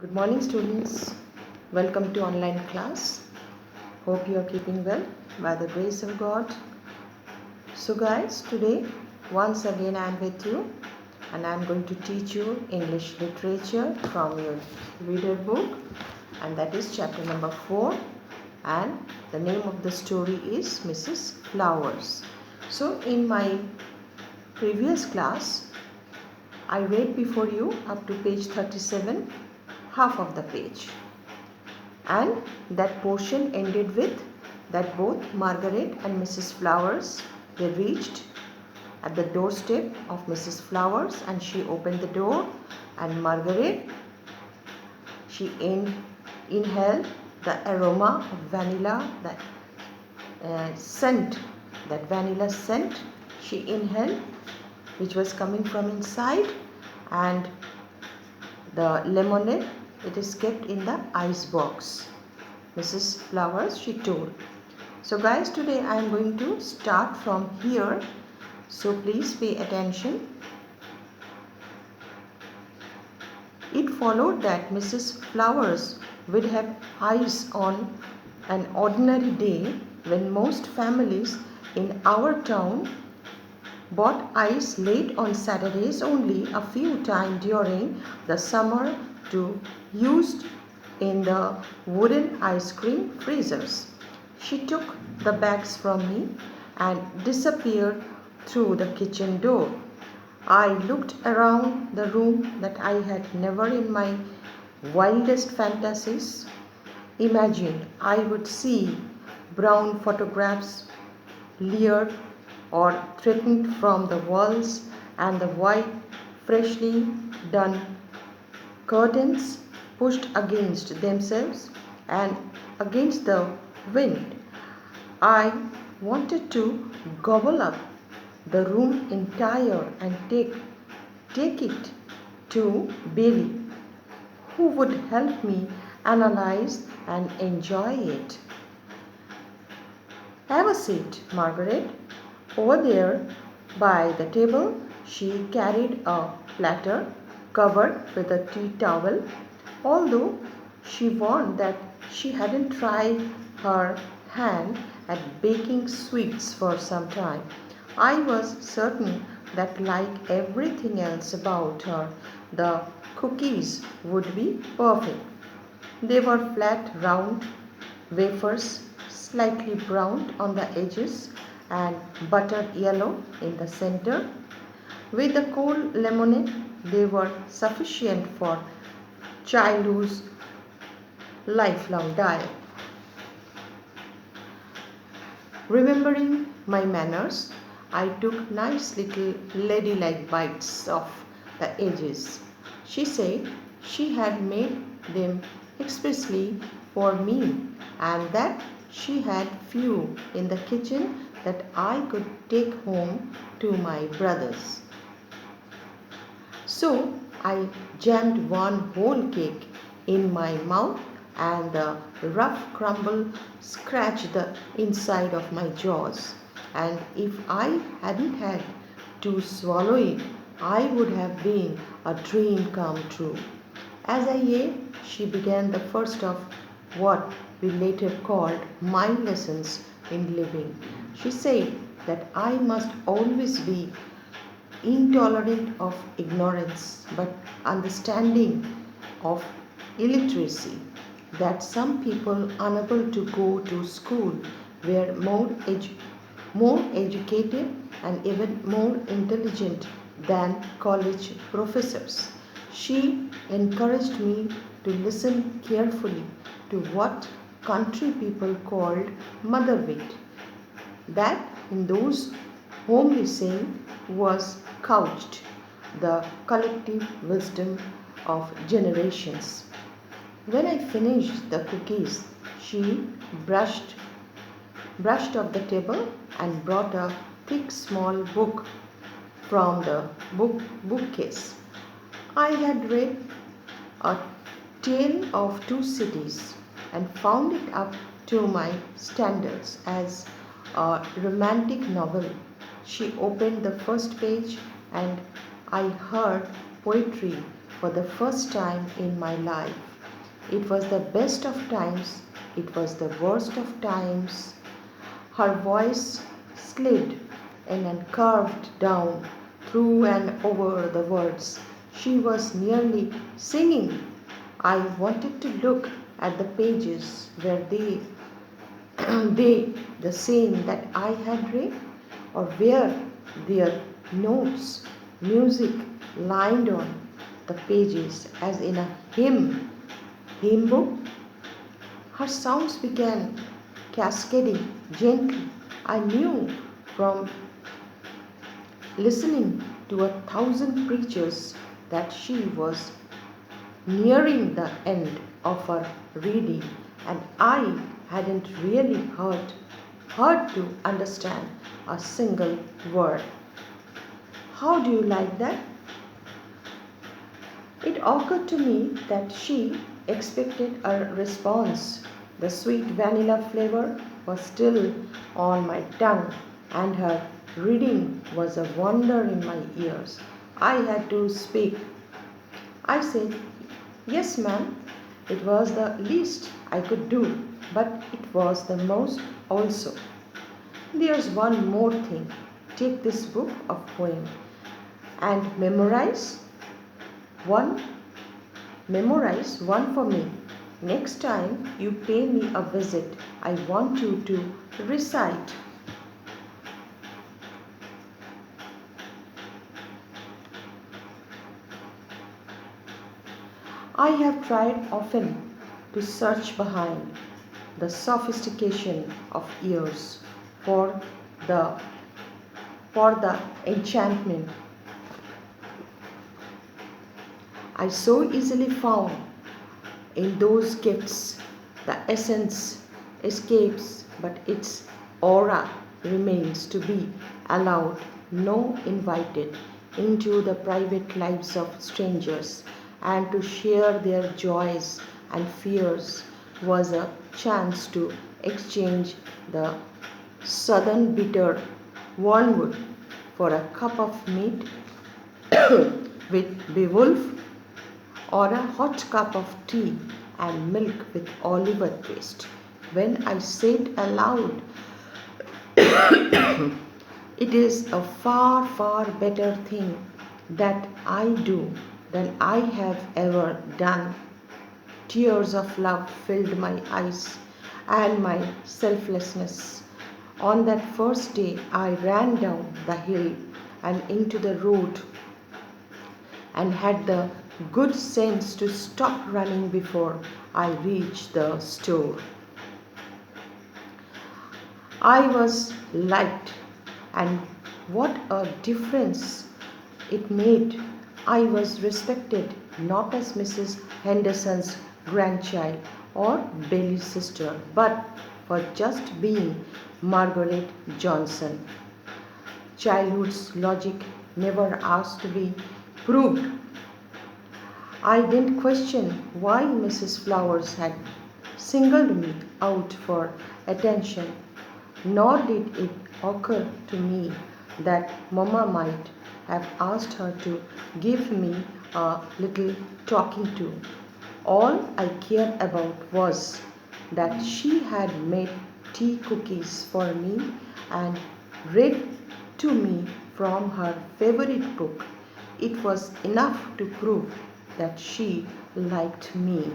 Good morning, students. Welcome to online class. Hope you are keeping well by the grace of God. So guys, today once again I am with you and I am going to teach you English literature from your reader book, and that is chapter number 4, and the name of the story is Mrs. Flowers. So in my previous class I read before you up to page 37, half of the page, and that portion ended with that both Margaret and Mrs. Flowers, they reached at the doorstep of Mrs. Flowers, and she opened the door, and Margaret, she inhaled the aroma of vanilla, that scent, that vanilla scent she inhaled, which was coming from inside, and the lemonade, it is kept in the ice box, Mrs. Flowers, she told. So guys, today I am going to start from here, so please pay attention. It followed that Mrs. Flowers would have ice on an ordinary day when most families in our town bought ice late on Saturdays only a few times during the summer to used in the wooden ice cream freezers. She took the bags from me and disappeared through the kitchen door. I looked around the room that I had never in my wildest fantasies imagined I would see brown photographs leered or threatened from the walls, and the white, freshly done curtains pushed against themselves and against the wind. I wanted to gobble up the room entire and take it to Bailey, who would help me analyze and enjoy it. Have a seat, Margaret. Over there by the table, she carried a platter covered with a tea towel, although she warned that she hadn't tried her hand at baking sweets for some time. I was certain that, like everything else about her, the cookies would be perfect. They were flat, round wafers, slightly browned on the edges and buttered yellow in the center. With the cold lemonade, they were sufficient for childhood's lifelong diet. Remembering my manners, I took nice little ladylike bites off the edges. She said she had made them expressly for me, and that she had few in the kitchen that I could take home to my brothers. So I jammed one whole cake in my mouth, and the rough crumble scratched the inside of my jaws. And if I hadn't had to swallow it, I would have been a dream come true. As I ate, she began the first of what we later called my lessons in living. She said that I must always be intolerant of ignorance but understanding of illiteracy, that some people unable to go to school were more educated and even more intelligent than college professors. She encouraged me to listen carefully to what country people called mother wit, that in those homely saying was couched the collective wisdom of generations. When I finished the cookies, she brushed off the table and brought a thick small book from the bookcase. I had read A Tale of Two Cities and found it up to my standards as a romantic novel. She opened the first page, and I heard poetry for the first time in my life. It was the best of times, it was the worst of times. Her voice slid in and curved down through and over the words. She was nearly singing. I wanted to look at the pages. Were they the same that I had read? Or were there notes, music lined on the pages as in a hymn book? Her sounds began cascading gently. I knew from listening to 1,000 preachers that she was nearing the end of her reading, and I hadn't really heard to understand a single word. How do you like that? It occurred to me that she expected a response. The sweet vanilla flavor was still on my tongue, and her reading was a wonder in my ears. I had to speak. I said, "Yes, ma'am." It was the least I could do, but it was the most also. There's one more thing. Take this book of poems and one memorize one for me. Next time you pay me a visit, I want you to recite. I have tried often to search behind the sophistication of years for the enchantment I so easily found in those gifts. The essence escapes, but its aura remains to be allowed, no invited into the private lives of strangers, and to share their joys and fears was a chance to exchange the southern bitter wormwood for a cup of meat with beowulf, or a hot cup of tea and milk with olive twist. When I said aloud, it is a far, far better thing that I do than I have ever done. Tears of love filled my eyes and my selflessness. On that first day, I ran down the hill and into the road and had the good sense to stop running before I reached the store. I was liked, and what a difference it made. I was respected not as Mrs. Henderson's grandchild or Bailey's sister, but for just being Margaret Johnson. Childhood's logic never asked to be proved. I didn't question why Mrs. Flowers had singled me out for attention, nor did it occur to me that Mamma might have asked her to give me a little talking to. All I cared about was that she had made tea cookies for me and read to me from her favorite book. It was enough to prove that she liked me.